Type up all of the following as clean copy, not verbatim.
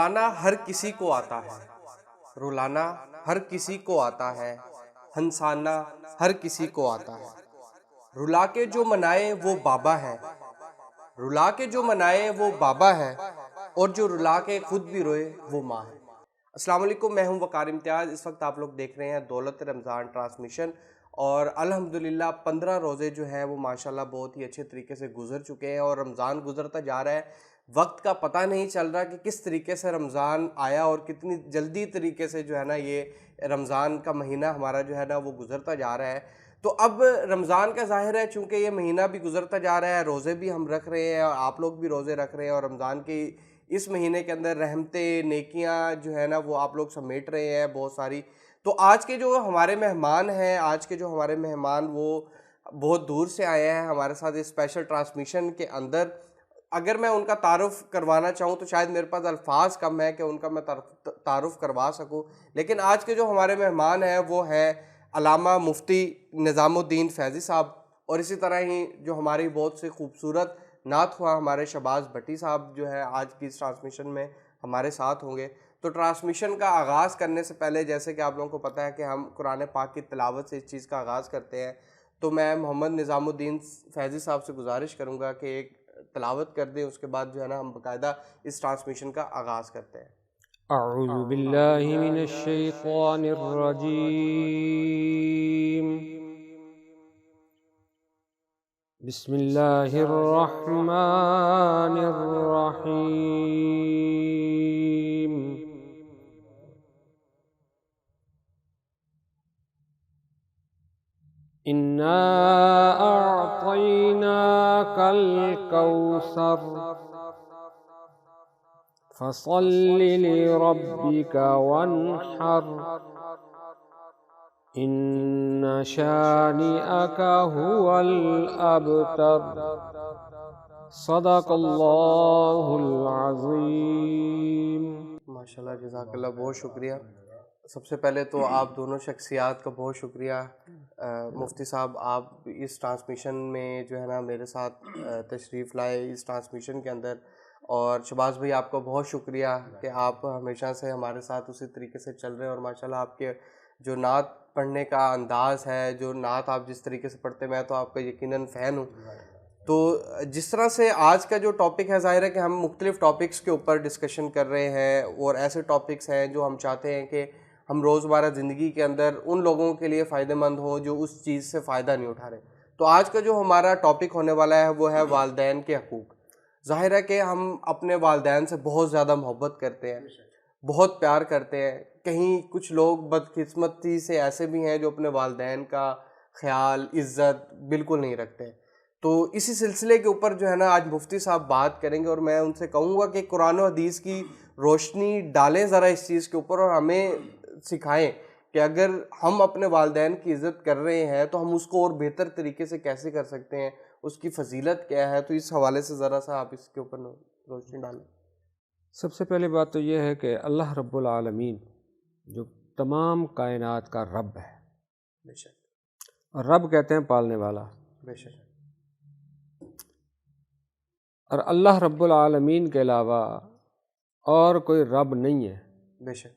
رلانا ہر کسی کو آتا ہے، رلانا ہر کسی کو آتا ہے، ہنسانا ہر کسی کو آتا ہے۔ رلا کے جو منائے وہ بابا ہے، رلا کے جو منائے وہ بابا ہے، اور جو رلا کے خود بھی روئے وہ ماں ہے۔ السلام علیکم، میں ہوں وقار امتیاز۔ اس وقت آپ لوگ دیکھ رہے ہیں دولت رمضان ٹرانسمیشن، اور الحمدللہ 15 روزے جو ہیں وہ ماشاءاللہ بہت ہی اچھے طریقے سے گزر چکے ہیں، اور رمضان گزرتا جا رہا ہے، وقت کا پتہ نہیں چل رہا کہ کس طریقے سے رمضان آیا اور کتنی جلدی طریقے سے جو ہے نا یہ رمضان کا مہینہ ہمارا جو ہے نا وہ گزرتا جا رہا ہے۔ تو اب رمضان کا ظاہر ہے چونکہ یہ مہینہ بھی گزرتا جا رہا ہے، روزے بھی ہم رکھ رہے ہیں اور آپ لوگ بھی روزے رکھ رہے ہیں، اور رمضان کی اس مہینے کے اندر رحمتیں نیکیاں جو ہے نا وہ آپ لوگ سمیٹ رہے ہیں بہت ساری۔ تو آج کے جو ہمارے مہمان ہیں، وہ بہت دور سے آئے ہیں ہمارے ساتھ اس اسپیشل ٹرانسمیشن کے اندر۔ اگر میں ان کا تعارف کروانا چاہوں تو شاید میرے پاس الفاظ کم ہے کہ ان کا میں تعارف کروا سکوں، لیکن آج کے جو ہمارے مہمان ہیں وہ ہیں علامہ مفتی نظام الدین فیضی صاحب، اور اسی طرح ہی جو ہماری بہت سے خوبصورت نعت خواں ہمارے شہباز بھٹی صاحب جو ہے آج کی اس ٹرانسمیشن میں ہمارے ساتھ ہوں گے۔ تو ٹرانسمیشن کا آغاز کرنے سے پہلے جیسے کہ آپ لوگوں کو پتہ ہے کہ ہم قرآن پاک کی تلاوت سے اس چیز کا آغاز کرتے ہیں، تو میں محمد نظام الدین فیضی صاحب سے گزارش کروں گا کہ ایک تلاوت کر دیں، اس کے بعد جو ہے نا ہم باقاعدہ اس ٹرانسمیشن کا آغاز کرتے ہیں۔ اعوذ باللہ من الشیطان الرجیم، بسم اللہ الرحمن الرحیم۔ انا اعطیناک الکوثر فصل لربک وانحر ان شانئک هو الابتر۔ صدق اللہ العظیم۔ ماشاءاللہ، جزاک اللہ، بہت شکریہ۔ سب سے پہلے تو آپ دونوں شخصیات کا بہت شکریہ۔ مفتی صاحب، آپ اس ٹرانسمیشن میں جو ہے نا میرے ساتھ تشریف لائے اس ٹرانسمیشن کے اندر، اور شہباز بھائی آپ کا بہت شکریہ کہ آپ ہمیشہ سے ہمارے ساتھ اسی طریقے سے چل رہے ہیں، اور ماشاءاللہ آپ کے جو نعت پڑھنے کا انداز ہے، جو نعت آپ جس طریقے سے پڑھتے ہیں، میں تو آپ کا یقیناً فین ہوں۔ تو جس طرح سے آج کا جو ٹاپک ہے، ظاہر ہے کہ ہم مختلف ٹاپکس کے اوپر ڈسکشن کر رہے ہیں، اور ایسے ٹاپکس ہیں جو ہم چاہتے ہیں کہ ہم روزمرہ زندگی کے اندر ان لوگوں کے لیے فائدہ مند ہوں جو اس چیز سے فائدہ نہیں اٹھا رہے۔ تو آج کا جو ہمارا ٹاپک ہونے والا ہے وہ ہے والدین کے حقوق۔ ظاہر ہے کہ ہم اپنے والدین سے بہت زیادہ محبت کرتے ہیں، بہت پیار کرتے ہیں۔ کہیں کچھ لوگ بدقسمتی سے ایسے بھی ہیں جو اپنے والدین کا خیال، عزت بالکل نہیں رکھتے۔ تو اسی سلسلے کے اوپر جو ہے نا آج مفتی صاحب بات کریں گے، اور میں ان سے کہوں گا کہ قرآن و حدیث کی روشنی ڈالیں ذرا اس چیز کے اوپر، اور ہمیں سکھائیں کہ اگر ہم اپنے والدین کی عزت کر رہے ہیں تو ہم اس کو اور بہتر طریقے سے کیسے کر سکتے ہیں، اس کی فضیلت کیا ہے۔ تو اس حوالے سے ذرا سا آپ اس کے اوپر روشنی ڈالیں۔ سب سے پہلی بات تو یہ ہے کہ اللہ رب العالمین جو تمام کائنات کا رب ہے، بے شک، اور رب کہتے ہیں پالنے والا، بے شک، اور اللہ رب العالمین کے علاوہ اور کوئی رب نہیں ہے، بے شک،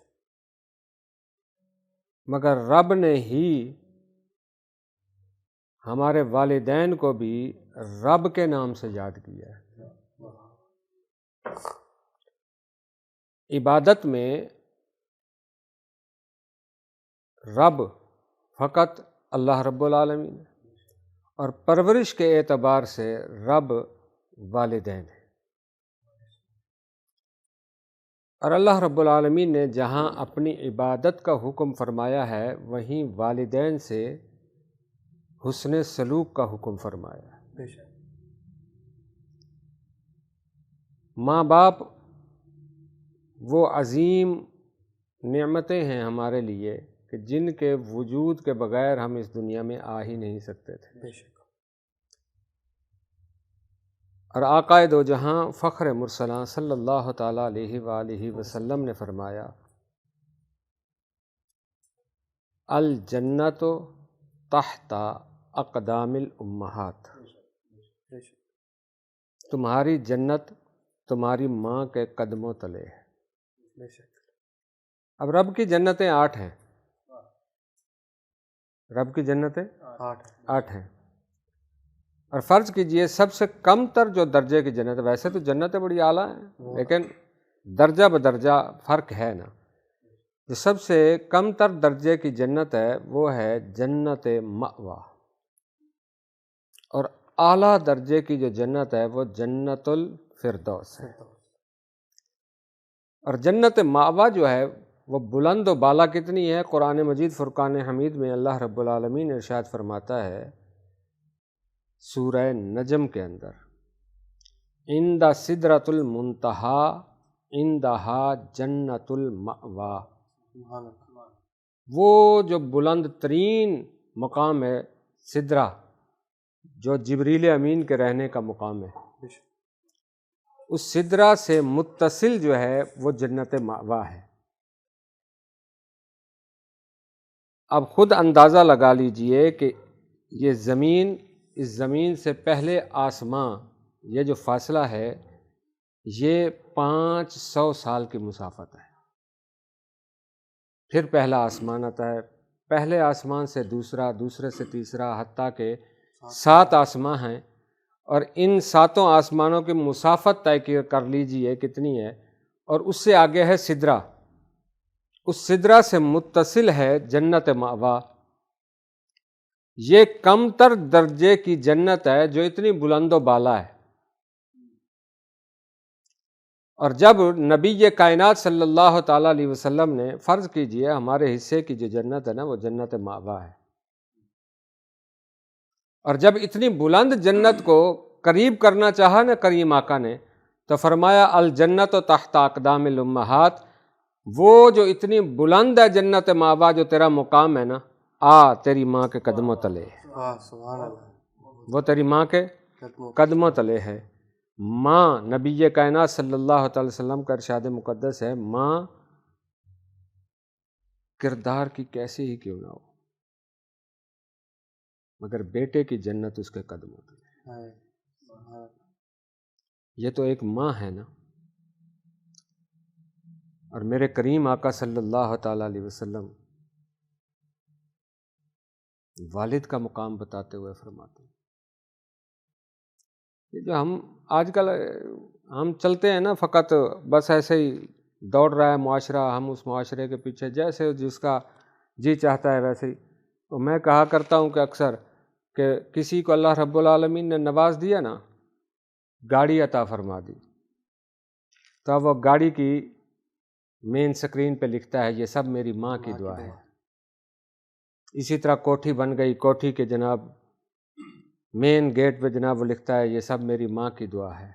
مگر رب نے ہی ہمارے والدین کو بھی رب کے نام سے یاد کیا ہے۔ عبادت میں رب فقط اللہ رب العالمین ہے، اور پرورش کے اعتبار سے رب والدین ہے۔ اور اللہ رب العالمین نے جہاں اپنی عبادت کا حکم فرمایا ہے وہیں والدین سے حسن سلوک کا حکم فرمایا ہے۔ بے شک، ماں باپ وہ عظیم نعمتیں ہیں ہمارے لیے کہ جن کے وجود کے بغیر ہم اس دنیا میں آ ہی نہیں سکتے تھے۔ بے شک، اور آقا دو جہاں فخر مرسلاں صلی اللہ تعالیٰ علیہ وآلہ وسلم نے فرمایا، الجنت تحت اقدام الامہات، بے شک، تمہاری جنت تمہاری ماں کے قدموں تلے ہے۔ بے شک. اب رب کی جنتیں 8 ہیں، رب کی جنتیں 8 ہیں، اور فرض کیجئے سب سے کم تر جو درجے کی جنت، ویسے تو جنتیں بڑی اعلیٰ ہیں لیکن درجہ بدرجہ فرق ہے نا، جو سب سے کم تر درجے کی جنت ہے وہ ہے جنت مأوا، اور اعلیٰ درجے کی جو جنت ہے وہ جنت الفردوس ہے. اور جنت مأوا جو ہے وہ بلند و بالا کتنی ہے؟ قرآن مجید فرقان حمید میں اللہ رب العالمین ارشاد فرماتا ہے سورہ نجم کے اندر، عند سدرۃ المنتہا عندہا جنت المأوا، وہ جو بلند ترین مقام ہے سدرہ، جو جبریل امین کے رہنے کا مقام ہے، اس سدرہ سے متصل جو ہے وہ جنت مأوا ہے. اب خود اندازہ لگا لیجئے کہ یہ زمین، اس زمین سے پہلے آسماں، یہ جو فاصلہ ہے یہ 500 سال کی مسافت ہے. پھر پہلا آسمان آتا ہے، پہلے آسمان سے دوسرا، دوسرے سے تیسرا، حتیٰ کہ 7 آسماں ہیں، اور ان 7 آسمانوں کی مسافت طے کر لیجئے کتنی ہے، اور اس سے آگے ہے سدرہ، اس سدرہ سے متصل ہے جنت مأوا. یہ کم تر درجے کی جنت ہے جو اتنی بلند و بالا ہے. اور جب نبی کائنات صلی اللہ تعالیٰ علیہ وسلم نے فرض کیجئے ہمارے حصے کی جو جنت ہے نا وہ جنت مأوا ہے، اور جب اتنی بلند جنت کو قریب کرنا چاہا نا کریم آقا نے، تو فرمایا الجنت تحت اقدام الامہات، وہ جو اتنی بلند ہے جنت مأوا، جو تیرا مقام ہے نا، تیری ماں کے قدموں تلے ہے. سبحان اللہ. وہ تیری ماں کے قدموں تلے ہے. ماں، نبی کائنات صلی اللہ تعالی وسلم کا ارشاد مقدس ہے، ماں کردار کی کیسی ہی کیوں نہ ہو مگر بیٹے کی جنت اس کے قدموں تلے. یہ تو ایک ماں ہے نا. اور میرے کریم آقا صلی اللہ تعالیٰ علیہ وسلم والد کا مقام بتاتے ہوئے فرماتے ہیں، یہ جو ہم آج کل ہم چلتے ہیں نا، فقط بس ایسے ہی دوڑ رہا ہے معاشرہ، ہم اس معاشرے کے پیچھے جیسے جس کا جی چاہتا ہے ویسے ہی. تو میں کہا کرتا ہوں کہ اکثر کہ کسی کو اللہ رب العالمین نے نواز دیا نا، گاڑی عطا فرما دی، تو اب وہ گاڑی کی مین سکرین پہ لکھتا ہے یہ سب میری ماں کی دعا ہے. اسی طرح کوٹھی بن گئی، کوٹھی کے جناب مین گیٹ پہ جناب وہ لکھتا ہے یہ سب میری ماں کی دعا ہے.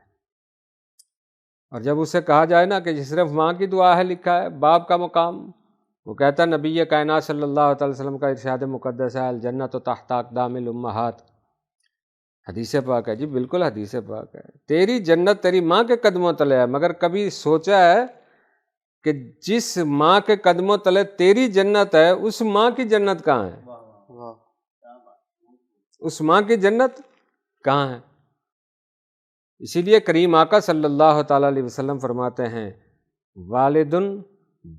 اور جب اسے کہا جائے نا کہ یہ صرف ماں کی دعا ہے لکھا ہے، باپ کا مقام، وہ کہتا ہے نبی کائنات صلی اللہ تعالی وسلم کا ارشاد مقدس ہے الجنت تحت اقدام الامہات. حدیث پاک ہے جی، بالکل حدیث پاک ہے. تیری جنت تیری ماں کے قدموں تلے ہے، مگر کبھی سوچا ہے کہ جس ماں کے قدموں تلے تیری جنت ہے اس ماں کی جنت کہاں ہے؟ اس ماں کی جنت کہاں ہے؟ اسی لیے کریم آقا صلی اللہ تعالیٰ علیہ وسلم فرماتے ہیں والد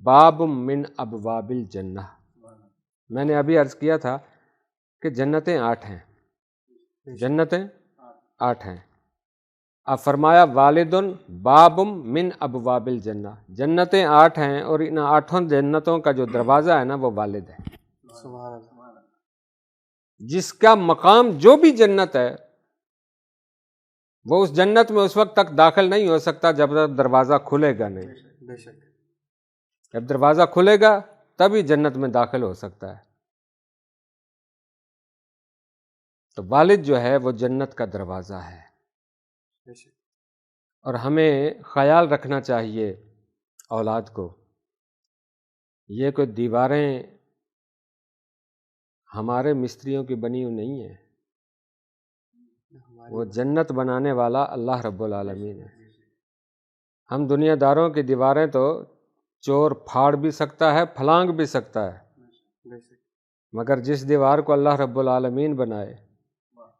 باب من ابواب الجنہ. میں نے ابھی عرض کیا تھا کہ جنتیں 8 ہیں، جنتیں 8 ہیں. اب فرمایا والد باب من ابواب الجنہ، جنتیں 8 ہیں، اور ان 8 جنتوں کا جو دروازہ ہے نا وہ والد ہے. سبحان اللہ. جس کا مقام جو بھی جنت ہے وہ اس جنت میں اس وقت تک داخل نہیں ہو سکتا جب تک دروازہ کھلے گا نہیں. بے شک. جب دروازہ کھلے گا تبھی جنت میں داخل ہو سکتا ہے. تو والد جو ہے وہ جنت کا دروازہ ہے. اور ہمیں خیال رکھنا چاہیے اولاد کو، یہ کوئی دیواریں ہمارے مستریوں کی بنی ہوئی نہیں ہیں، وہ جنت بنانے والا اللہ رب العالمین ہے. ہم دنیا داروں کی دیواریں تو چور پھاڑ بھی سکتا ہے، پھلانگ بھی سکتا ہے، مگر جس دیوار کو اللہ رب العالمین بنائے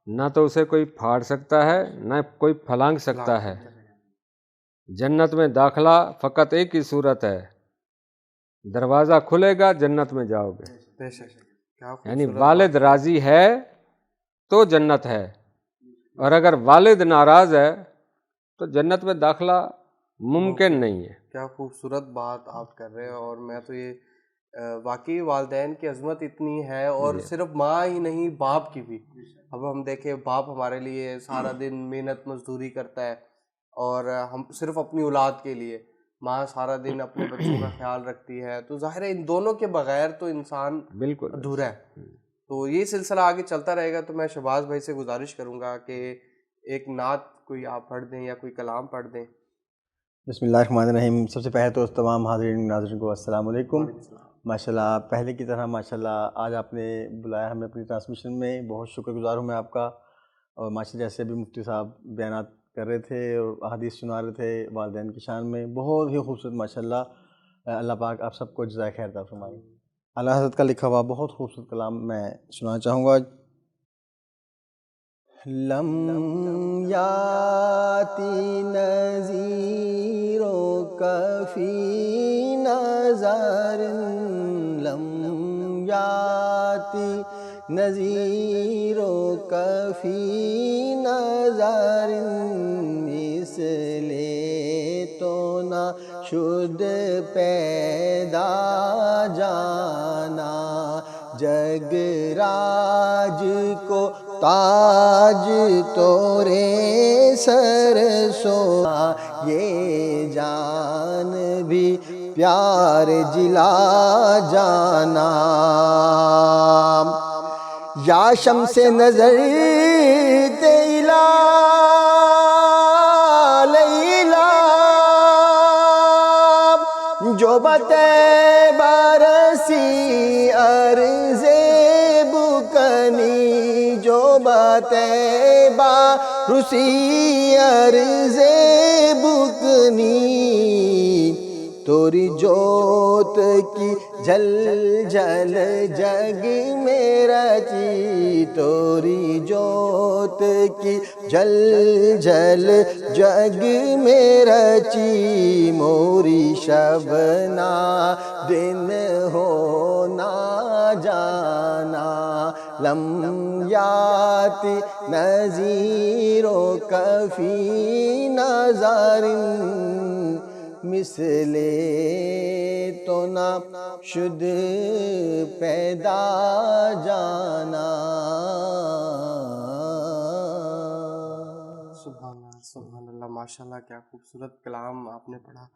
نہ تو اسے کوئی پھاڑ سکتا ہے نہ کوئی پھلانگ سکتا ہے. جنت میں داخلہ فقط ایک ہی صورت ہے دروازہ کھلے گا، جنت میں جاؤ گے. بے شک. کیا یعنی خوبصورت والد راضی ہے تو جنت ہے، اور اگر والد ناراض ہے تو جنت میں داخلہ ممکن نہیں ہے. کیا خوبصورت بات آپ کر رہے ہیں. اور میں تو یہ واقعی والدین کی عظمت اتنی ہے، اور صرف ماں ہی نہیں باپ کی بھی. اب ہم دیکھیں باپ ہمارے لیے سارا دن محنت مزدوری کرتا ہے، اور ہم صرف اپنی اولاد کے لیے. ماں سارا دن اپنے بچوں کا خیال رکھتی ہے. تو ظاہر ہے ان دونوں کے بغیر تو انسان بالکل ادھورا ہے. تو یہ سلسلہ آگے چلتا رہے گا. تو میں شہباز بھائی سے گزارش کروں گا کہ ایک نعت کوئی آپ پڑھ دیں یا کوئی کلام پڑھ دیں. بسم اللہ الرحمن الرحیم. سب سے پہلے تو تمام حاضرین ناظرین کو السلام علیکم. ماشاءاللہ پہلے کی طرح ماشاءاللہ آج آپ نے بلایا ہمیں اپنی ٹرانسمیشن میں، بہت شکر گزار ہوں میں آپ کا. اور ماشاءاللہ جیسے بھی مفتی صاحب بیانات کر رہے تھے اور احادیث سنا رہے تھے والدین کی شان میں، بہت ہی خوبصورت ماشاءاللہ. اللہ پاک آپ سب کو جزائے خیر عطا فرمائے. اعلیٰ حضرت کا لکھا ہوا بہت خوبصورت کلام میں سنانا چاہوں گا. لم یاتی نذیروں کا فی نظر، لم یاتی نذیروں کا فی نظر، اس لیے تو نہ شد پیدا جانا، جگ راج کو تاج تورے سر سونا، یہ جان بھی پیار جلا جانا. یا شمس نظر تیلا لیلا، جو بتے برسی عرض بکنی، جو بتے برسی عرض بکنی، توری جوت کی جل جل جگ میں رچی، توری جوت کی جل جل جگ میں رچی، موری شبنا دن ہونا جانا، لم یاتی نذیروں کا فی نظر، مثلے تو نہ شد پیدا جانا. سبحان اللہ سبحان اللہ. ماشاءاللہ کیا خوبصورت کلام آپ نے پڑھا.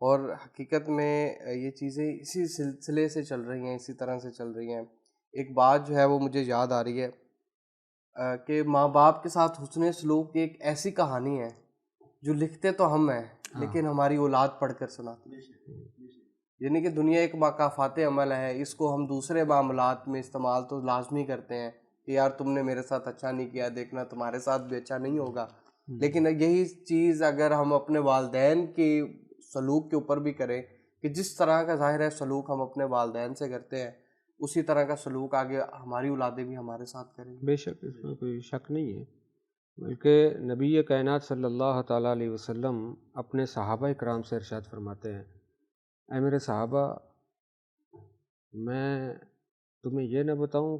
اور حقیقت میں یہ چیزیں اسی سلسلے سے چل رہی ہیں، اسی طرح سے چل رہی ہیں. ایک بات جو ہے وہ مجھے یاد آ رہی ہے کہ ماں باپ کے ساتھ حسن سلوک ایک ایسی کہانی ہے جو لکھتے تو ہم ہیں لیکن ہماری اولاد پڑھ کر سناتی ہے. یعنی کہ دنیا ایک مکافات عمل ہے، اس کو ہم دوسرے معاملات میں استعمال تو لازمی کرتے ہیں کہ یار تم نے میرے ساتھ اچھا نہیں کیا، دیکھنا تمہارے ساتھ بھی اچھا نہیں ہوگا. لیکن یہی چیز اگر ہم اپنے والدین کی سلوک کے اوپر بھی کریں کہ جس طرح کا ظاہر ہے سلوک ہم اپنے والدین سے کرتے ہیں، اسی طرح کا سلوک آگے ہماری اولادیں بھی ہمارے ساتھ کریں گی. بے شک اس میں کوئی شک نہیں ہے. بلکہ نبی کائنات صلی اللہ تعالیٰ علیہ وسلم اپنے صحابہ کرام سے ارشاد فرماتے ہیں، اے میرے صحابہ، میں تمہیں یہ نہ بتاؤں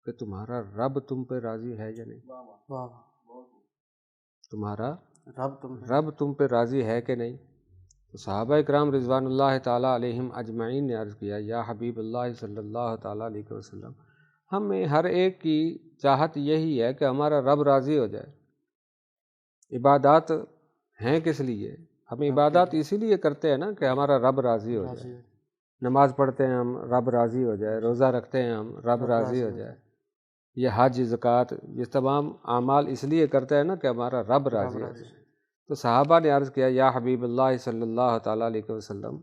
کہ تمہارا رب تم پہ راضی ہے یا نہیں؟ واہ تمہارا رب تم پہ راضی ہے کہ نہیں؟ تو صحابہ کرام رضوان اللہ تعالیٰ علیہم اجمعین نے عرض کیا، یا حبیب اللہ صلی اللہ تعالیٰ علیہ وسلم، ہمیں ہر ایک کی چاہت یہی ہے کہ ہمارا رب راضی ہو جائے. عبادات ہیں کس لیے؟ ہم عبادات اسی لیے کرتے ہیں نا کہ ہمارا رب راضی ہو جائے. نماز پڑھتے ہیں ہم، رب راضی ہو جائے. روزہ رکھتے ہیں ہم، رب راضی ہو جائے. یہ حج، زکوٰۃ، یہ تمام اعمال اس لیے کرتے ہیں نا کہ ہمارا رب راضی ہو جائے. تو صحابہ نے عرض کیا، یا حبیب اللہ صلی اللہ تعالیٰ علیہ وسلم،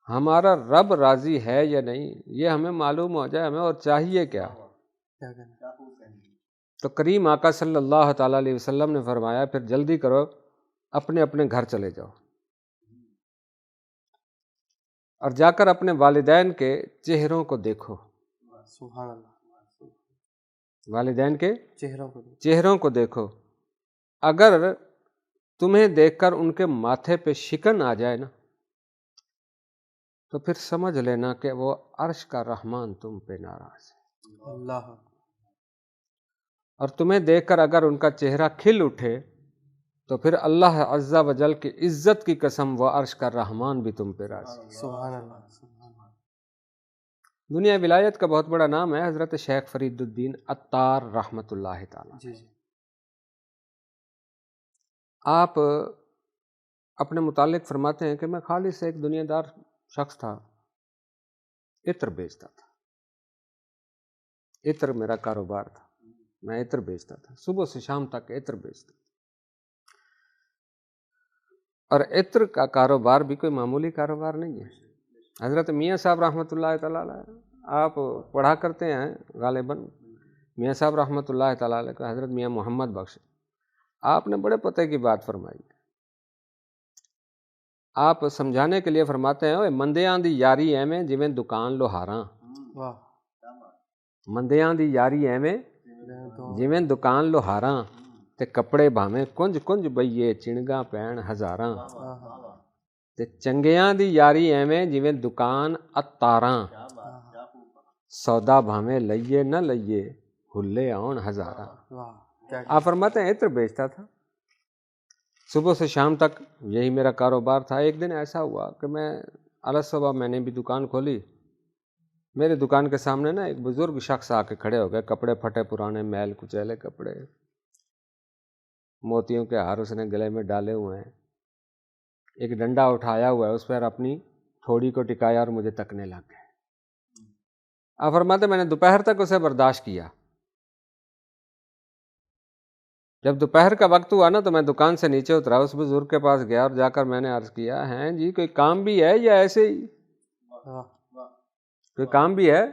ہمارا رب راضی ہے یا نہیں یہ ہمیں معلوم ہو جائے، ہمیں اور چاہیے کیا؟ تو کریم آقا صلی اللہ تعالیٰ علیہ وسلم نے فرمایا، پھر جلدی کرو، اپنے اپنے گھر چلے جاؤ اور جا کر اپنے والدین کے چہروں کو دیکھو. سبحان اللہ. والدین کے چہروں کو دیکھو. اگر تمہیں دیکھ کر ان کے ماتھے پہ شکن آ جائے نا تو پھر سمجھ لینا کہ وہ عرش کا رحمان تم پہ ناراض ہے، اللہ اور تمہیں دیکھ کر اگر ان کا چہرہ کھل اٹھے تو پھر اللہ عز و جل کی عزت کی قسم وہ عرش کا رحمان بھی تم پہ راضی ہے۔ سبحان اللہ سبحان اللہ۔ دنیا ولایت کا بہت بڑا نام ہے حضرت شیخ فرید الدین عطار رحمۃ اللہ تعالی۔ جی جی آپ اپنے متعلق فرماتے ہیں کہ میں خالص ایک دنیا دار شخص تھا، عطر بیچتا تھا، عطر میرا کاروبار تھا، میں عطر بیچتا تھا، صبح سے شام تک عطر بیچتا تھا، اور عطر کا کاروبار بھی کوئی معمولی کاروبار نہیں ہے۔ حضرت میاں صاحب رحمۃ اللہ تعالی علیہ، آپ پڑھا کرتے ہیں غالباً میاں صاحب رحمۃ اللہ تعالی علیہ کا، حضرت میاں محمد بخش، آپ نے بڑے پتے کی بات فرمائی۔ آپ سمجھانے کے لیے فرماتے ہیں، اوے مندیاں دی یاری ایویں جویں دکان لوہاراں، واہ مندیاں دی یاری ایویں جویں دکان لوہاراں، تے کپڑے بھاویں کنج کنج بئیے چنگاں پین ہزاراں، تے چنگیاں دی یاری ایویں جویں دکان عطاراں، سودا بھاویں لئیے نہ لئیے ہلے آن ہزاراں۔ واہ کیا آپ فرماتے ہیں عطر بیچتا تھا، صبح سے شام تک یہی میرا کاروبار تھا۔ ایک دن ایسا ہوا کہ میں علیہ صبح میں نے بھی دکان کھولی، میرے دکان کے سامنے نا ایک بزرگ شخص آ کے کھڑے ہو گئے، کپڑے پھٹے پرانے میل کچیلے کپڑے، موتیوں کے ہار اس نے گلے میں ڈالے ہوئے ہیں، ایک ڈنڈا اٹھایا ہوا ہے، اس پر اپنی تھوڑی کو ٹکایا اور مجھے تکنے لگ گئے۔ آپ فرماتے میں نے دوپہر تک اسے برداشت کیا، جب دوپہر کا وقت ہوا نا تو میں دکان سے نیچے اترا، اس بزرگ کے پاس گیا اور جا کر میں نے عرض کیا، ہیں جی کوئی کام بھی ہے یا ایسے ہی؟ واہ کوئی کام بھی ہے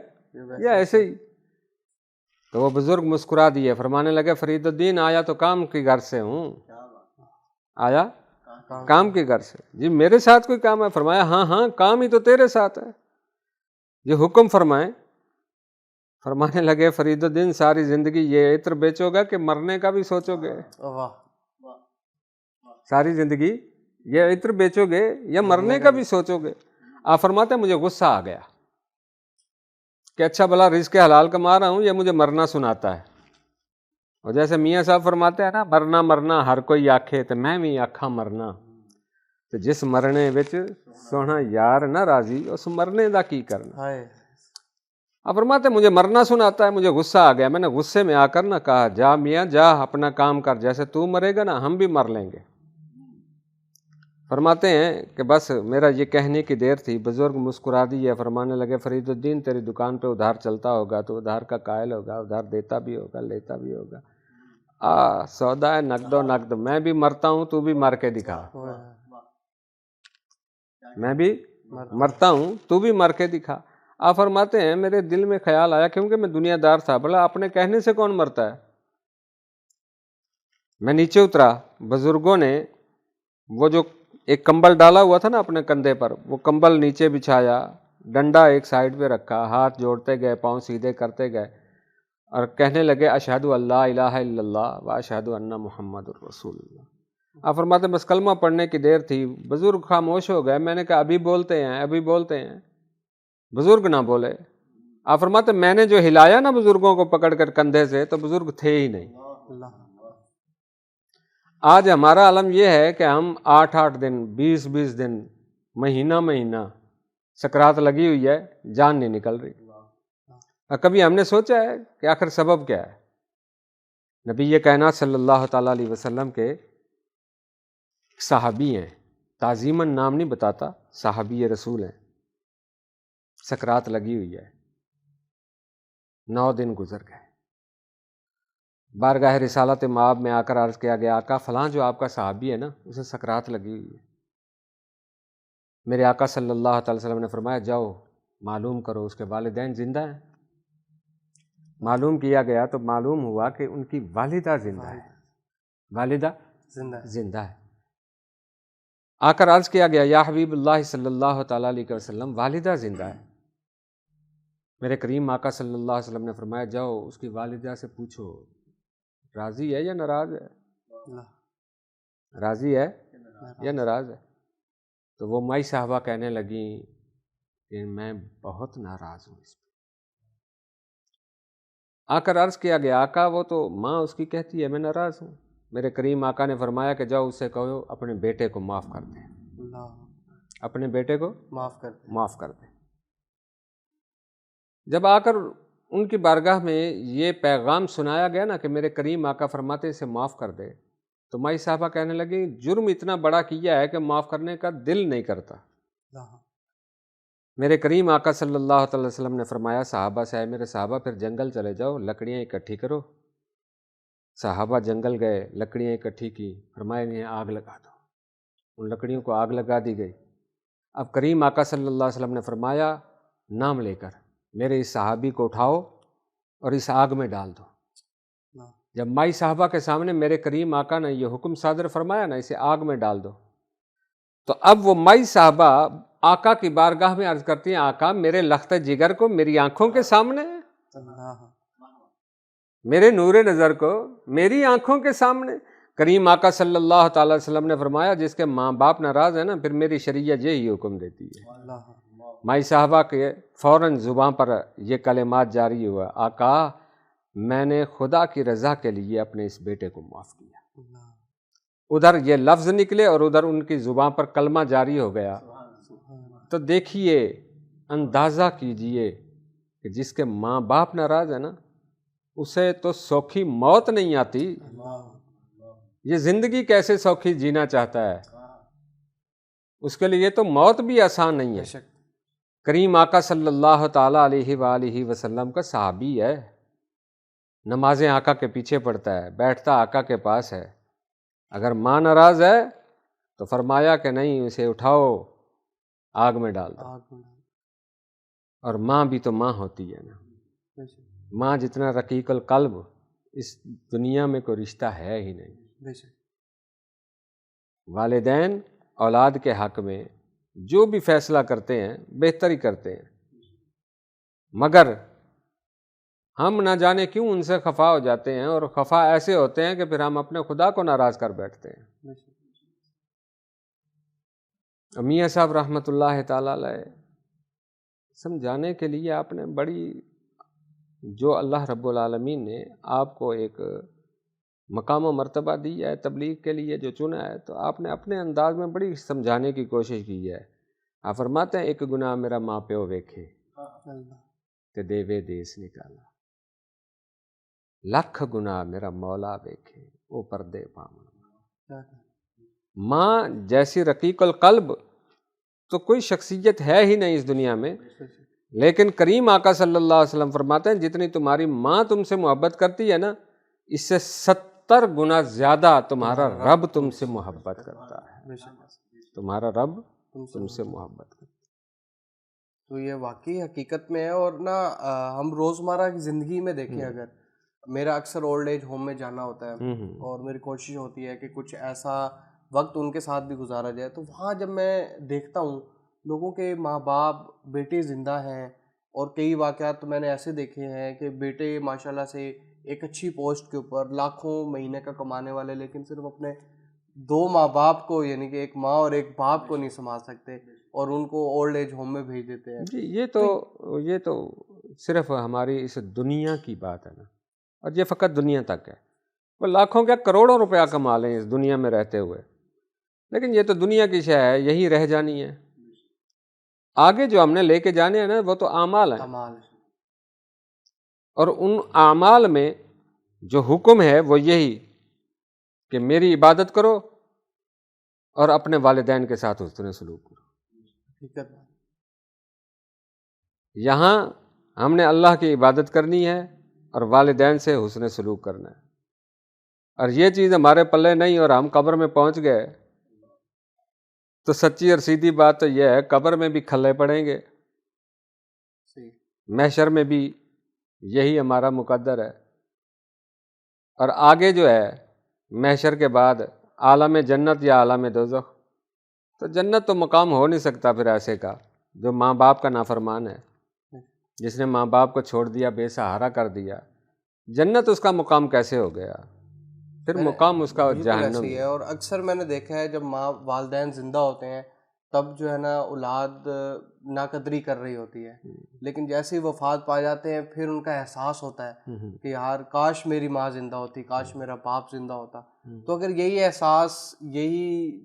یا ایسے ہی؟ تو وہ بزرگ مسکرا دیے، فرمانے لگے، فرید الدین آیا تو کام کی گھر سے ہوں، آیا کام کے گھر سے۔ جی میرے ساتھ کوئی کام ہے؟ فرمایا ہاں ہاں کام ہی تو تیرے ساتھ ہے، یہ حکم فرمائیں۔ فرمانے لگے، فرید الدین ساری زندگی یہ عطر بیچو گے کہ مرنے کا بھی سوچو گے؟ واہ ساری زندگی یہ عطر بیچو گے یا مرنے کا بھی سوچو گے؟ آپ فرماتے ہیں مجھے غصہ آ گیا کہ اچھا بھلا رزق حلال کما رہا ہوں، یہ مجھے مرنا سناتا ہے۔ اور جیسے میاں صاحب فرماتے ہیں نا، مرنا مرنا ہر کوئی آکھے تو میں بھی آکھاں مرنا، تو جس مرنے وچ سونا یار نہ راضی، اس مرنے دا کی کرنا۔ ہائے اب فرماتے مجھے مرنا سناتا ہے، مجھے غصہ آ گیا، میں نے غصے میں آ کر نہ کہا، جا میاں جا اپنا کام کر، جیسے تو مرے گا نا ہم بھی مر لیں گے۔ فرماتے ہیں کہ بس میرا یہ کہنے کی دیر تھی، بزرگ مسکرا دیے، فرمانے لگے، فرید الدین تیری دکان پہ ادھار چلتا ہوگا تو ادھار کا قائل ہوگا، ادھار دیتا بھی ہوگا لیتا بھی ہوگا، سودا ہے نقد و نقد، میں بھی مرتا ہوں تو بھی مر کے دکھا، میں بھی مرتا ہوں تو بھی مر کے دکھا۔ آپ فرماتے ہیں میرے دل میں خیال آیا، کیونکہ میں دنیا دار تھا، بھلا اپنے کہنے سے کون مرتا ہے؟ میں نیچے اترا، بزرگوں نے وہ جو ایک کمبل ڈالا ہوا تھا نا اپنے کندھے پر، وہ کمبل نیچے بچھایا، ڈنڈا ایک سائیڈ پہ رکھا، ہاتھ جوڑتے گئے، پاؤں سیدھے کرتے گئے اور کہنے لگے، اشہد ان لا الہ الا اللہ و اشہد ان محمد الرسول اللہ۔ آپ فرماتے بس کلمہ پڑھنے کی دیر تھی، بزرگ خاموش ہو گئے، میں نے کہا ابھی بولتے ہیں ابھی بولتے ہیں، بزرگ نہ بولے۔ آپ فرماتے میں نے جو ہلایا نا بزرگوں کو پکڑ کر کندھے سے، تو بزرگ تھے ہی نہیں۔ آج ہمارا عالم یہ ہے کہ ہم 8 دن 20 دن مہینہ سکرات لگی ہوئی ہے، جان نہیں نکل رہی۔ اور کبھی ہم نے سوچا ہے کہ آخر سبب کیا ہے؟ نبی کائنات صلی اللہ تعالیٰ علیہ وسلم کے صحابی ہیں، تعظیماً نام نہیں بتاتا، صحابی رسول ہیں، سکرات لگی ہوئی ہے، 9 دن گزر گئے، بارگاہ رسالت مآب میں آ کر عرض کیا گیا، آقا فلاں جو آپ کا صحابی ہے نا اسے سکرات لگی ہوئی ہے۔ میرے آقا صلی اللہ تعالی وسلم نے فرمایا، جاؤ معلوم کرو اس کے والدین زندہ ہیں۔ معلوم کیا گیا تو معلوم ہوا کہ ان کی والدہ زندہ ہے، والدہ زندہ ہے۔ آ کر عرض کیا گیا، یا حبیب اللہ صلی اللہ تعالیٰ علیہ وسلم والدہ زندہ ہے۔ میرے کریم آقا صلی اللہ علیہ وسلم نے فرمایا، جاؤ اس کی والدہ سے پوچھو راضی ہے یا ناراض ہے، راضی ہے یا ناراض ہے۔ تو وہ مائی صاحبہ کہنے لگیں، کہ میں بہت ناراض ہوں اس پہ۔ آ کر عرض کیا گیا آقا وہ تو ماں اس کی کہتی ہے میں ناراض ہوں۔ میرے کریم آقا نے فرمایا کہ جاؤ اس سے کہو اپنے بیٹے کو معاف کر دیں، اپنے بیٹے کو معاف کر دیں۔ جب آ کر ان کی بارگاہ میں یہ پیغام سنایا گیا نا کہ میرے کریم آقا فرماتے اسے معاف کر دے، تو مائی صاحبہ کہنے لگی جرم اتنا بڑا کیا ہے کہ معاف کرنے کا دل نہیں کرتا۔ میرے کریم آقا صلی اللہ تعالی وسلم نے فرمایا صحابہ سے، اے میرے صحابہ پھر جنگل چلے جاؤ، لکڑیاں اکٹھی کرو۔ صحابہ جنگل گئے، لکڑیاں اکٹھی کی، فرمایا انہیں آگ لگا دو۔ ان لکڑیوں کو آگ لگا دی گئی۔ اب کریم آقا صلی اللہ علیہ وسلم نے فرمایا نام لے کر میرے اس صحابی کو اٹھاؤ اور اس آگ میں ڈال دو۔ جب مائی صاحبہ کے سامنے میرے کریم آقا نے یہ حکم صادر فرمایا نا اسے آگ میں ڈال دو، تو اب وہ مائی صاحبہ آقا کی بارگاہ میں عرض کرتی ہیں آقا میرے لخت جگر کو میری آنکھوں کے سامنے، میرے نور نظر کو میری آنکھوں کے سامنے۔ کریم آقا صلی اللہ تعالی وسلم نے فرمایا جس کے ماں باپ ناراض ہیں نا پھر میری شریعت یہی حکم دیتی ہے۔ مائی صاحبہ کے فوراً زباں پر یہ کلمات جاری ہوا، آقا میں نے خدا کی رضا کے لیے اپنے اس بیٹے کو معاف کیا۔ ادھر یہ لفظ نکلے اور ادھر ان کی زباں پر کلمہ جاری ہو گیا۔ تو دیکھیے اندازہ کیجئے کہ جس کے ماں باپ ناراض ہے نا اسے تو سوکھی موت نہیں آتی، یہ زندگی کیسے سوکھی جینا چاہتا ہے، اس کے لیے تو موت بھی آسان نہیں ہے۔ کریم آقا صلی اللہ تعالی علیہ وآلہ وسلم کا صحابی ہے، نمازیں آقا کے پیچھے پڑھتا ہے، بیٹھتا آقا کے پاس ہے۔ اگر ماں ناراض ہے تو فرمایا کہ نہیں اسے اٹھاؤ آگ میں ڈال دو۔ اور ماں بھی تو ماں ہوتی ہے نا، ماں جتنا رقیق القلب اس دنیا میں کوئی رشتہ ہے ہی نہیں۔ والدین اولاد کے حق میں جو بھی فیصلہ کرتے ہیں بہتر ہی کرتے ہیں، مگر ہم نہ جانے کیوں ان سے خفا ہو جاتے ہیں، اور خفا ایسے ہوتے ہیں کہ پھر ہم اپنے خدا کو ناراض کر بیٹھتے ہیں۔ میاں صاحب رحمۃ اللہ تعالی علیہ سمجھانے کے لیے آپ نے بڑی، جو اللہ رب العالمین نے آپ کو ایک مقام و مرتبہ دی ہے تبلیغ کے لیے جو چنا ہے، تو آپ نے اپنے انداز میں بڑی سمجھانے کی کوشش کی ہے۔ آپ فرماتے ہیں ایک گناہ میرا ماں پیو ویکھے تے دیوے دیس نکالا، لکھ گناہ میرا مولا ویکھے وہ پردے پامن۔ ماں جیسی رقیق القلب تو کوئی شخصیت ہے ہی نہیں اس دنیا میں، لیکن کریم آقا صلی اللہ علیہ وسلم فرماتے ہیں جتنی تمہاری ماں تم سے محبت کرتی ہے نا اس سے 70 گنا زیادہ تمہارا رب تم سے محبت کرتا ہے، تمہارا رب تم سے محبت کرتا ہے۔ تو یہ واقعی حقیقت میں ہے، اور نا ہم روزمرہ کی زندگی میں دیکھیں، اگر میرا اکثر اولڈ ایج ہوم میں جانا ہوتا ہے اور میری کوشش ہوتی ہے کہ کچھ ایسا وقت ان کے ساتھ بھی گزارا جائے، تو وہاں جب میں دیکھتا ہوں لوگوں کے ماں باپ بیٹے زندہ ہیں، اور کئی واقعات تو میں نے ایسے دیکھے ہیں کہ بیٹے ماشاءاللہ سے ایک اچھی پوسٹ کے اوپر لاکھوں مہینے کا کمانے والے، لیکن صرف اپنے 2 ماں باپ کو، یعنی کہ ایک ماں اور ایک باپ کو نہیں سنبھال سکتے، اور ان کو اولڈ ایج ہوم میں بھیج دیتے ہیں۔ جی یہ تو صرف ہماری اس دنیا کی بات ہے نا، اور یہ فقط دنیا تک ہے۔ وہ لاکھوں کیا کروڑوں روپیہ کما لیں اس دنیا میں رہتے ہوئے، لیکن یہ تو دنیا کی شے ہے، یہی رہ جانی ہے۔ آگے جو ہم نے لے کے جانے ہیں نا وہ تو اعمال ہیں، اور ان اعمال میں جو حکم ہے وہ یہی کہ میری عبادت کرو اور اپنے والدین کے ساتھ حسن سلوک کرو۔ یہاں ہم نے اللہ کی عبادت کرنی ہے اور والدین سے حسن سلوک کرنا ہے، اور یہ چیز ہمارے پلے نہیں اور ہم قبر میں پہنچ گئے تو سچی اور سیدھی بات تو یہ ہے قبر میں بھی کھلے پڑیں گے، محشر میں بھی یہی ہمارا مقدر ہے، اور آگے جو ہے محشر کے بعد عالم جنت یا عالم دوزخ، تو جنت تو مقام ہو نہیں سکتا پھر ایسے کا جو ماں باپ کا نافرمان ہے، جس نے ماں باپ کو چھوڑ دیا، بے سہارا کر دیا، جنت اس کا مقام کیسے ہو گیا؟ پھر مقام اس کا جہنم ہے۔ اور اکثر میں نے دیکھا ہے جب ماں والدین زندہ ہوتے ہیں تب جو ہے نا اولاد ناقدری کر رہی ہوتی ہے، لیکن جیسے ہی وفات پا جاتے ہیں پھر ان کا احساس ہوتا ہے کہ یار کاش میری ماں زندہ ہوتی، کاش میرا باپ زندہ ہوتا. تو اگر یہی احساس، یہی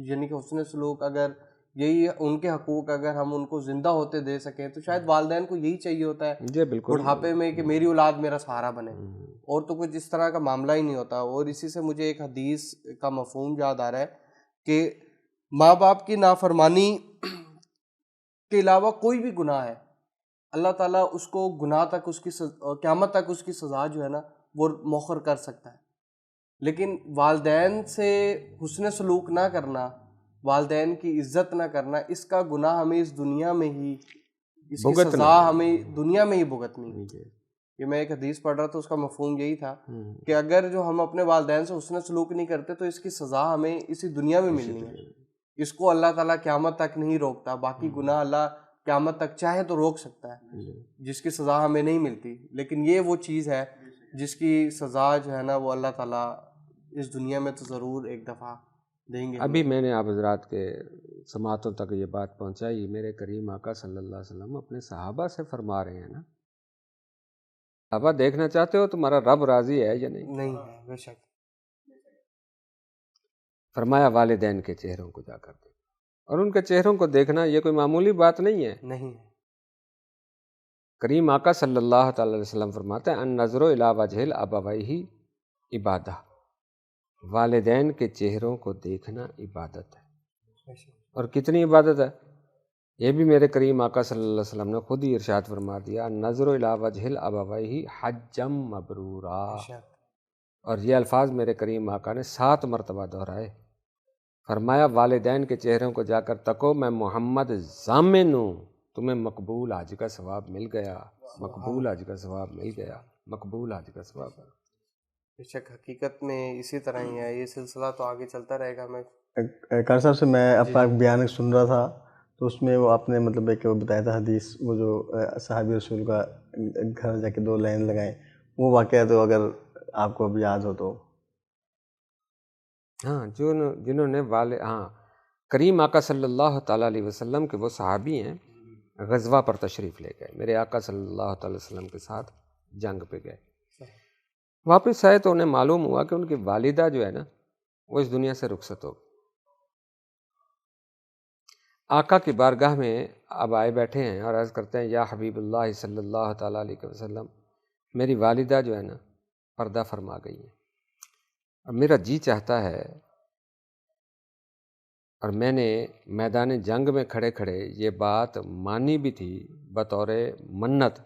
یعنی کہ حسن سلوک، اگر یہی ان کے حقوق اگر ہم ان کو زندہ ہوتے دے سکیں تو شاید والدین کو یہی چاہیے ہوتا ہے جی بالکل بڑھاپے میں کہ میری اولاد میرا سہارا بنے، اور تو کچھ اس طرح کا معاملہ ہی نہیں ہوتا. اور اسی سے مجھے ایک حدیث کا مفہوم یاد آ رہا ہے کہ ماں باپ کی نافرمانی کے علاوہ کوئی بھی گناہ ہے اللہ تعالیٰ اس کو گناہ تک، اس کی قیامت تک اس کی سزا جو ہے نا وہ مؤخر کر سکتا ہے. لیکن والدین سے حسن سلوک نہ کرنا، والدین کی عزت نہ کرنا، اس کا گناہ ہمیں اس دنیا میں ہی، اس کی سزا ہمیں دنیا میں ہی بھگتنی ہے. یہ میں ایک حدیث پڑھ رہا تھا، اس کا مفہوم یہی تھا کہ اگر جو ہم اپنے والدین سے حسن سلوک نہیں کرتے تو اس کی سزا ہمیں اسی دنیا میں ملنی ہے. اس کو اللہ تعالیٰ قیامت تک نہیں روکتا. باقی گناہ اللہ قیامت تک چاہے تو روک سکتا ہے جس کی سزا ہمیں نہیں ملتی، لیکن یہ وہ چیز ہے جس کی سزا جو ہے نا وہ اللہ تعالیٰ اس دنیا میں تو ضرور ایک دفعہ دیں گے. ابھی میں نے آپ حضرات کے سماعتوں تک یہ بات پہنچائی، میرے کریم آقا صلی اللہ علیہ وسلم اپنے صحابہ سے فرما رہے ہیں نا، صحابہ دیکھنا چاہتے ہو تمہارا رب راضی ہے یا نہیں؟ نہیں ہے بے شک. فرمایا والدین کے چہروں کو جا کر دیکھو، اور ان کے چہروں کو دیکھنا یہ کوئی معمولی بات نہیں ہے. نہیں. کریم آقا صلی اللہ تعالی علیہ وسلم فرماتے ہیں النظر الی وجہ الابویہ عبادہ، والدین کے چہروں کو دیکھنا عبادت ہے. اور کتنی عبادت ہے یہ بھی میرے کریم آقا صلی اللہ علیہ وسلم نے خود ہی ارشاد فرما دیا النظر الی وجہ الابویہ حجا مبرورا. اور یہ الفاظ میرے کریم آقا نے 7 مرتبہ دہرائے. فرمایا والدین کے چہروں کو جا کر تکو، میں محمد ضامن ہوں، تمہیں مقبول حج کا ثواب مل گیا، مقبول حج کا ثواب مل گیا، مقبول حج کا ثواب. بے شک حقیقت میں اسی طرح ہی ہے. یہ سلسلہ تو آگے چلتا رہے گا. میں قاری صاحب سے میں اپنا بیان سن رہا تھا تو اس میں وہ آپ نے مطلب ایک بتایا تھا حدیث، وہ جو صحابی رسول کا گھر جا کے 2 لائن لگائیں، وہ واقعہ تو اگر آپ کو اب یاد ہو تو. ہاں جنہوں نے کریم آقا صلی اللہ تعالیٰ علیہ وسلم کے وہ صحابی ہیں، غزوہ پر تشریف لے گئے، میرے آقا صلی اللہ تعالی وسلم کے ساتھ جنگ پہ گئے. واپس آئے تو انہیں معلوم ہوا کہ ان کی والدہ جو ہے نا وہ اس دنیا سے رخصت ہو. آقا کی بارگاہ میں اب آئے بیٹھے ہیں اور عرض کرتے ہیں یا حبیب اللہ صلی اللہ تعالیٰ علیہ وسلم، میری والدہ جو ہے نا پردہ فرما گئی ہیں، اب میرا جی چاہتا ہے، اور میں نے میدان جنگ میں کھڑے کھڑے یہ بات مانی بھی تھی بطور منت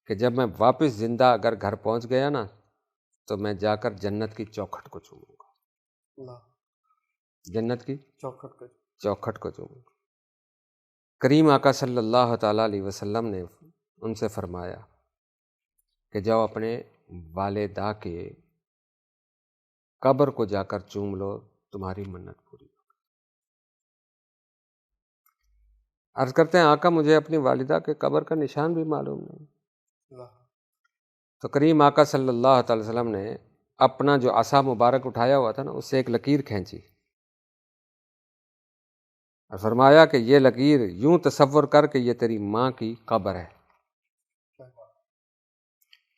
کہ جب میں واپس زندہ اگر گھر پہنچ گیا نا تو میں جا کر جنت کی چوکھٹ کو چوموں گا، جنت کی چوکھٹ کو چوموں گا. کریم آقا صلی اللہ تعالیٰ علیہ وسلم نے ان سے فرمایا کہ جاؤ اپنے والدہ کے قبر کو جا کر چوم لو، تمہاری منت پوری. عرض کرتے ہیں آقا مجھے اپنی والدہ کے قبر کا نشان بھی معلوم نہیں. تو کریم آقا صلی اللہ تعالی وسلم نے اپنا جو عصا مبارک اٹھایا ہوا تھا نا اس سے ایک لکیر کھینچی اور فرمایا کہ یہ لکیر یوں تصور کر کہ یہ تیری ماں کی قبر ہے،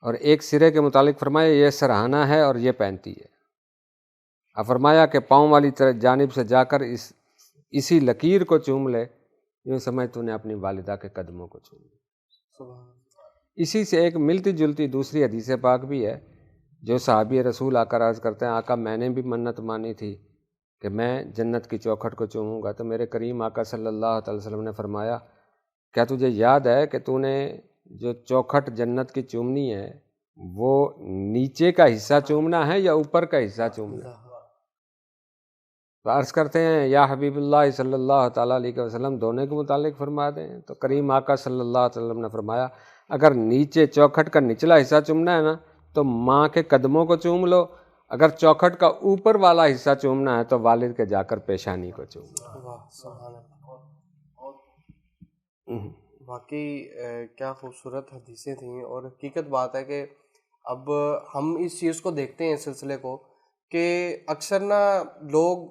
اور ایک سرے کے متعلق فرمایا یہ سرہانہ ہے اور یہ پینتی ہے. اور فرمایا کہ پاؤں والی جانب سے جا کر اسی لکیر کو چوم لے، یوں سمجھ تو نے اپنی والدہ کے قدموں کو چوم لیا. اسی سے ایک ملتی جلتی دوسری حدیث پاک بھی ہے جو صحابی رسول آ کر عرض کرتے ہیں آقا میں نے بھی منت مانی تھی کہ میں جنت کی چوکھٹ کو چوموں گا. تو میرے کریم آقا صلی اللہ تعالی وسلم نے فرمایا کیا تجھے یاد ہے کہ تو نے جو چوکھٹ جنت کی چومنی ہے وہ نیچے کا حصہ چومنا ہے یا اوپر کا حصہ چومنا ہے؟ تو عرض کرتے ہیں یا حبیب اللہ صلی اللہ تعالیٰ علیہ وسلم دونوں کے متعلق فرما دیں. تو کریم آقا صلی اللہ علیہ وسلم نے فرمایا اگر نیچے چوکھٹ کا نچلا حصہ چومنا ہے نا تو ماں کے قدموں کو چوم لو، اگر چوکھٹ کا اوپر والا حصہ چومنا ہے تو والد کے جا کر پیشانی کو چوم لو. واقعی کیا خوبصورت حدیثیں تھیں. اور حقیقت بات ہے کہ اب ہم اس چیز کو دیکھتے ہیں اس سلسلے کو کہ اکثر نا لوگ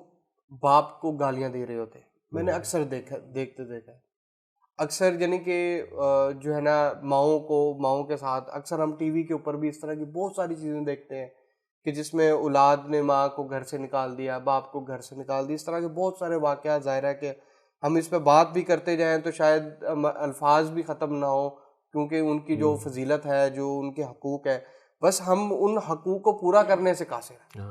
باپ کو گالیاں دے رہے ہوتے ہیں میں نے اکثر دیکھتے دیکھا ہے اکثر، یعنی کہ جو ہے نا ماؤں کے ساتھ اکثر ہم ٹی وی کے اوپر بھی اس طرح کی بہت ساری چیزیں دیکھتے ہیں کہ جس میں اولاد نے ماں کو گھر سے نکال دیا، باپ کو گھر سے نکال دیا، اس طرح کے بہت سارے واقعات. ظاہر ہے کہ ہم اس پہ بات بھی کرتے جائیں تو شاید الفاظ بھی ختم نہ ہوں، کیونکہ ان کی جو فضیلت ہے، جو ان کے حقوق ہے، بس ہم ان حقوق کو پورا کرنے سے قاصر ہیں.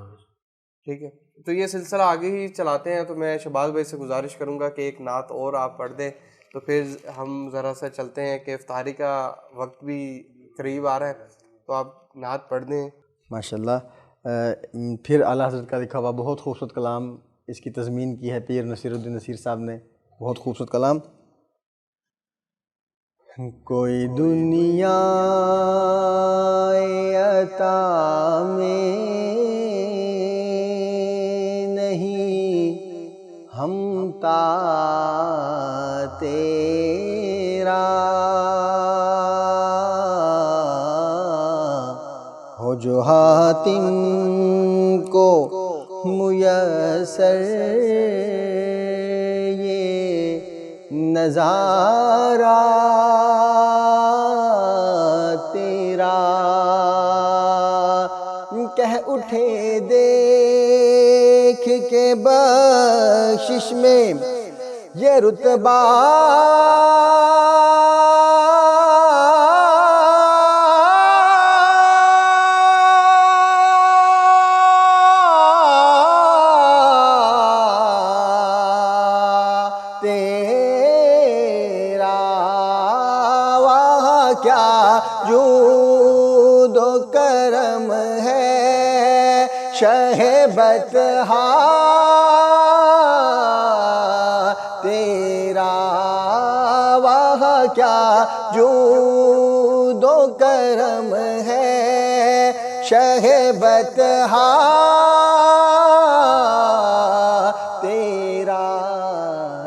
ٹھیک ہے، تو یہ سلسلہ آگے ہی چلاتے ہیں. تو میں شہباز بھائی سے گزارش کروں گا کہ ایک نعت اور آپ پڑھ دیں، تو پھر ہم ذرا سا چلتے ہیں کہ افطاری کا وقت بھی قریب آ رہا ہے، تو آپ نعت پڑھ دیں. ماشاءاللہ. پھر اعلیٰ حضرت کا لکھا ہوا بہت خوبصورت کلام، اس کی تضمین کی ہے پیر نصیر الدین نصیر صاحب نے، بہت خوبصورت کلام. کوئی دنیا عطا میں نہیں ہمتا تیرا، ہو جو حاتم کو میسر یہ نظارہ تیرا، کہہ اٹھے دیکھ کے بخشش میں یہ رتبہ جود و کرم ہے شہ بطحا تیرا، وہاں کیا جود و کرم ہے شہ بطحا تیرا،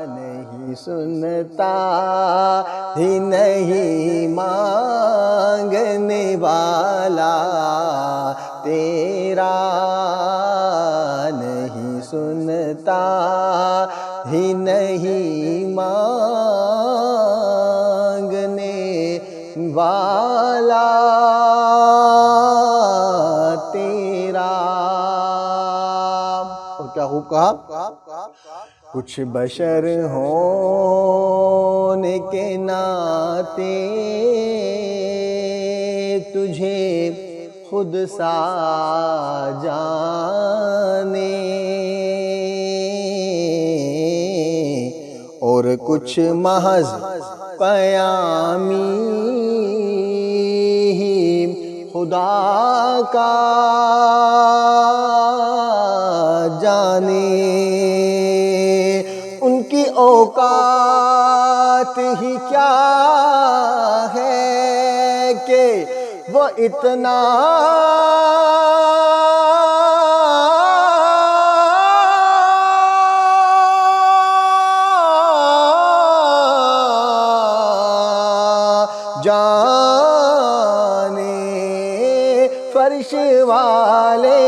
نہیں سنتا ہی نہیں مانگنے والا تیرا، نہیں سنتا ہی نہیں مانگنے والا تیرا. اور کیا خوب کہا، کچھ بشر ہونے کے ناطے تجھے خود سا جانے، اور کچھ محض پیامی ہی خدا کا جانے، ان کی اوقات ہی کیا ہے کہ وہ اتنا جانے، فرش والے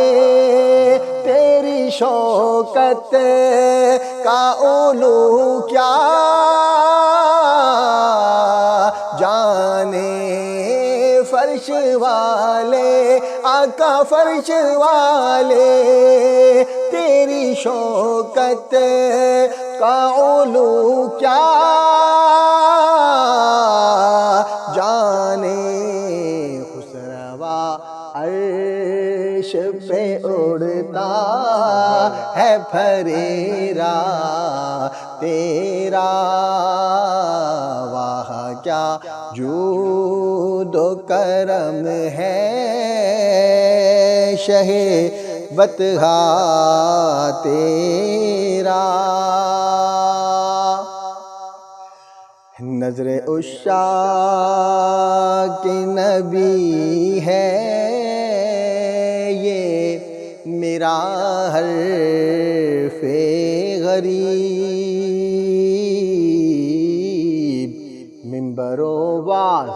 تیری شوکت کا علو کیا جانے، فرش والے آقا فرش والے تیری شوکت کا علو کیا جانے، خسروا عرش پہ اڑتا ہے پھریرا تیرا، وہاں کیا جود و کرم ہے شہ بطحا تیرا. نظر عشاق نبی ہے یہ میرا حرف غریب، منبر و واز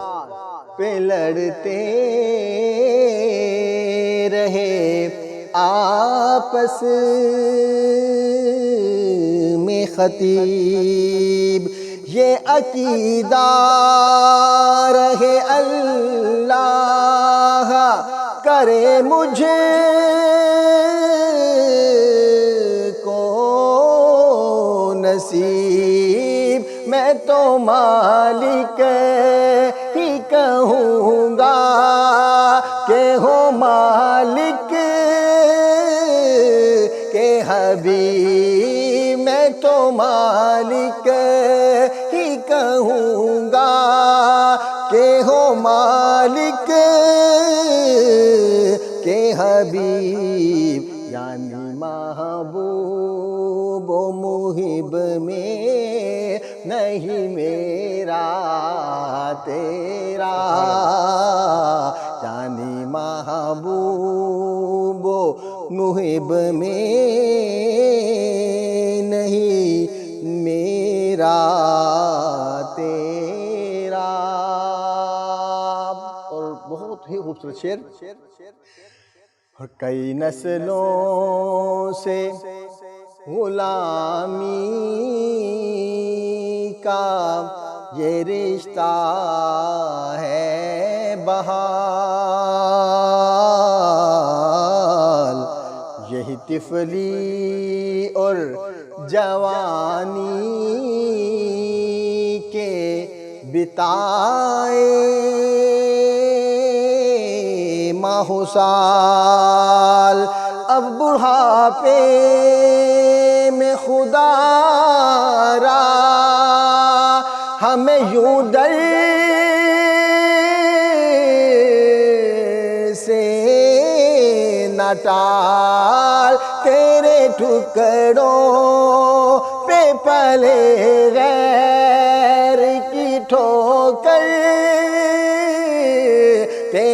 پہ لڑتے رہے آپس میں خطیب یہ عقیدہ رہے اللہ کرے مجھے کو نصیب، میں تو مالک ہی کہوں گا کہ ہو مالک کے حبیب، میں تو مالک ہی کہوں گا کہ ہو مالک کے حبیب، یعنی محبوب و محب میں نہیں میرا تیرا، یعنی محبوب و محب میں نہیں میرا تیرا۔ اور بہت ہی خوبصورت شعر، اور کئی نسلوں سے غلامی کا یہ رشتہ ہے بحال، یہی طفلی اور جوانی کے بتائے ماہ و سال، اب بڑھاپے میں خدا را ہمیں یوں در سے نہ ٹال، تیرے ٹکڑوں پہ پلے غیر کی ٹھوکر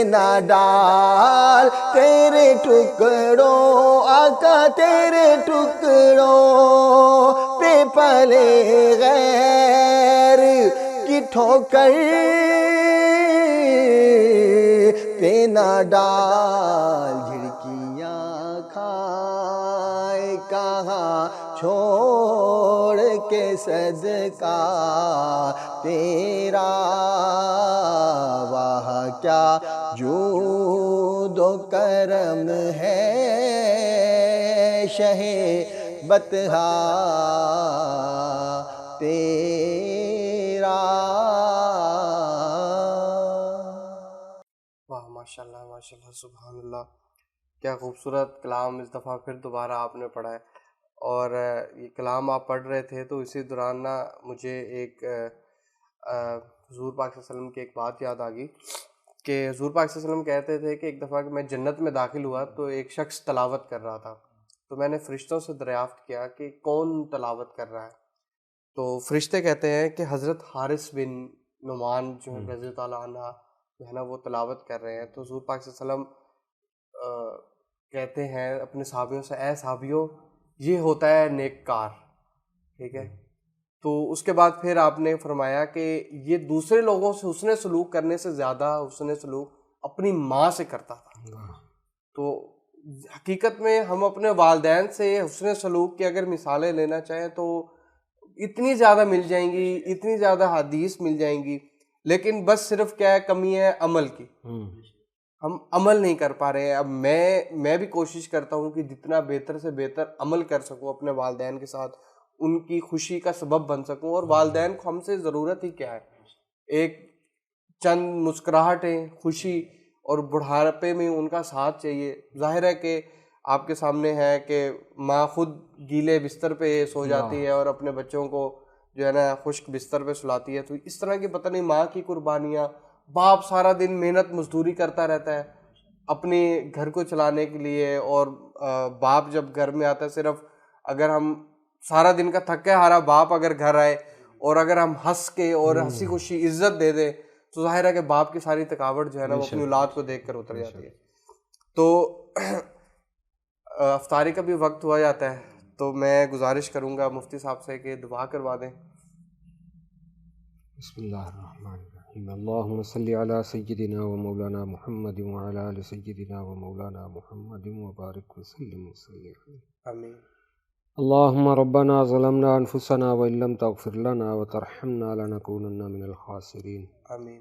نہ ڈال، تیرے ٹکڑوں آقا تیرے ٹکڑوں پہ پلے غیر کی ٹھوکر پہ نہ ڈال، جھڑکیاں کھائے کہاں چھوڑ کے صدقہ تیرا، واہ کیا جود و کرم ہے شہ بطحا تیرا۔ واہ ماشاءاللہ ماشاءاللہ، سبحان اللہ، کیا خوبصورت کلام اس دفعہ پھر دوبارہ آپ نے پڑھا ہے۔ اور یہ کلام آپ پڑھ رہے تھے تو اسی دوران نا مجھے ایک حضور پاک صلی اللہ علیہ وسلم کی ایک بات یاد آ گئی کہ حضور پاک صلی اللہ علیہ وسلم کہتے تھے کہ ایک دفعہ کہ میں جنت میں داخل ہوا تو ایک شخص تلاوت کر رہا تھا، تو میں نے فرشتوں سے دریافت کیا کہ کون تلاوت کر رہا ہے، تو فرشتے کہتے ہیں کہ حضرت حارث بن نعمان جو ہے رضی اللہ تعالیٰ عنہ جو ہے نا وہ تلاوت کر رہے ہیں۔ تو حضور پاک صلی اللہ علیہ وسلم کہتے ہیں اپنے صحابیوں سے، اے صحابیوں یہ ہوتا ہے نیک کار، ٹھیک ہے۔ تو اس کے بعد پھر آپ نے فرمایا کہ یہ دوسرے لوگوں سے حسن سلوک کرنے سے زیادہ حسن سلوک اپنی ماں سے کرتا تھا۔ تو حقیقت میں ہم اپنے والدین سے حسن سلوک کی اگر مثالیں لینا چاہیں تو اتنی زیادہ مل جائیں گی، اتنی زیادہ حدیث مل جائیں گی، لیکن بس صرف کیا ہے، کمی ہے عمل کی، ہم عمل نہیں کر پا رہے ہیں۔ اب میں بھی کوشش کرتا ہوں کہ جتنا بہتر سے بہتر عمل کر سکوں اپنے والدین کے ساتھ، ان کی خوشی کا سبب بن سکوں۔ اور والدین کو ہم سے ضرورت ہی کیا ہے، ایک چند مسکراہٹیں، خوشی، اور بڑھاپے میں ان کا ساتھ چاہیے۔ ظاہر ہے کہ آپ کے سامنے ہے کہ ماں خود گیلے بستر پہ سو جاتی ہے اور اپنے بچوں کو جو ہے نا خشک بستر پہ سلاتی ہے، تو اس طرح کی پتہ نہیں ماں کی قربانیاں، باپ سارا دن محنت مزدوری کرتا رہتا ہے اپنے گھر کو چلانے کے لیے، اور باپ جب گھر میں آتا ہے، صرف اگر ہم سارا دن کا تھکے ہارا باپ اگر گھر آئے اور اگر ہم ہنس کے اور ہنسی خوشی عزت دے دیں تو ظاہر ہے کہ باپ کی ساری تھکاوٹ جو ہے نا وہ اپنی اولاد کو دیکھ کر اتر جاتی ہے۔ تو افطاری کا بھی وقت ہوا جاتا ہے، تو میں گزارش کروں گا مفتی صاحب سے کہ دعا کروا دیں۔ بسم اللہ الرحمن الرحیم، اللہم صلی علی سیدنا و مولانا محمد وعلی آل سیدنا و مولانا محمد وبارک وسلم وسلم۔ آمین۔ اللهم ربنا ظلمنا أنفسنا وإن لم تغفر لنا وترحمنا لنكونن من الخاسرين. آمین.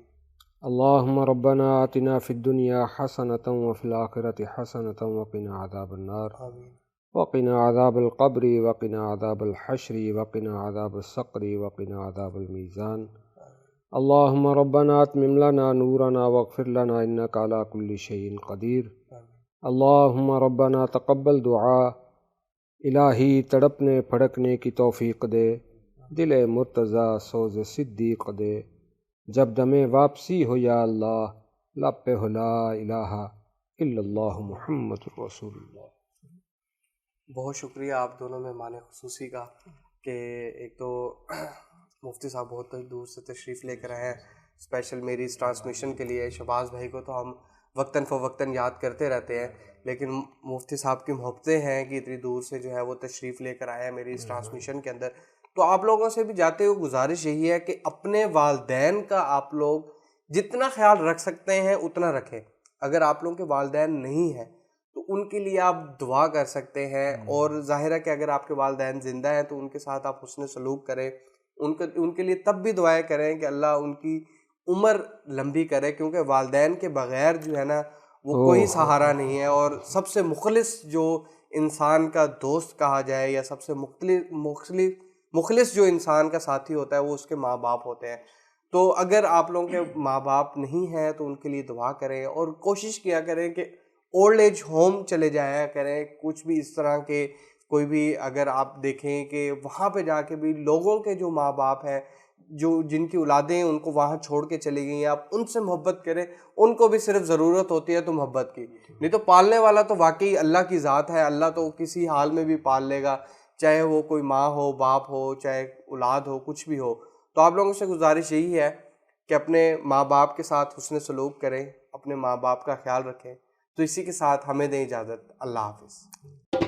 اللهم ربنا آتنا في الدنيا حسنة وفي الآخرة حسنة وقنا عذاب النار آمین. وقنا عذاب القبر وقنا عذاب الحشر وقنا عذاب السقر وقنا عذاب الميزان. اللهم ربنا اتمم لنا نورنا واغفر لنا إنك على كل شيء قدير. اللهم ربنا تقبل دعا. الہی تڑپنے پھڑکنے کی توفیق دے، دل مرتضیٰ سوز صدیق دے، جب دم واپسی ہو یا اللہ، لب پہ ہو لا الہ الا اللہ محمد رسول اللہ. بہت شکریہ آپ دونوں مہمان خصوصی کا کہ ایک تو مفتی صاحب بہت دور سے تشریف لے کر آئے ہیں اسپیشل میری اس ٹرانسمیشن کے لیے. شہباز بھائی کو تو ہم وقتاً فوقتاً یاد کرتے رہتے ہیں، لیکن مفتی صاحب کی محبتیں ہیں کہ اتنی دور سے جو ہے وہ تشریف لے کر آئے ہیں میری اس ٹرانسمیشن کے اندر. تو آپ لوگوں سے بھی جاتے ہوئے گزارش یہی ہے کہ اپنے والدین کا آپ لوگ جتنا خیال رکھ سکتے ہیں اتنا رکھیں. اگر آپ لوگوں کے والدین نہیں ہیں تو ان کے لیے آپ دعا کر سکتے ہیں، اور ظاہر ہے کہ اگر آپ کے والدین زندہ ہیں تو ان کے ساتھ آپ حسن سلوک کریں، ان کے لیے تب بھی دعائیں کریں کہ اللہ ان کی عمر لمبی کرے، کیونکہ والدین کے بغیر جو ہے نا وہ کوئی سہارا نہیں ہے. اور سب سے مخلص جو انسان کا دوست کہا جائے یا سب سے مخلص جو انسان کا ساتھی ہوتا ہے وہ اس کے ماں باپ ہوتے ہیں. تو اگر آپ لوگوں کے ماں باپ نہیں ہیں تو ان کے لیے دعا کریں، اور کوشش کیا کریں کہ اولڈ ایج ہوم چلے جایا کریں. کچھ بھی اس طرح کے کوئی بھی اگر آپ دیکھیں کہ وہاں پہ جا کے بھی لوگوں کے جو ماں باپ ہیں، جو جن کی اولادیں ان کو وہاں چھوڑ کے چلی گئی ہیں، آپ ان سے محبت کریں. ان کو بھی صرف ضرورت ہوتی ہے تو محبت کی، نہیں تو پالنے والا تو واقعی اللہ کی ذات ہے. اللہ تو کسی حال میں بھی پال لے گا، چاہے وہ کوئی ماں ہو، باپ ہو، چاہے اولاد ہو، کچھ بھی ہو. تو آپ لوگوں سے گزارش یہی ہے کہ اپنے ماں باپ کے ساتھ حسن سلوک کریں، اپنے ماں باپ کا خیال رکھیں. تو اسی کے ساتھ ہمیں دیں اجازت. اللہ حافظ.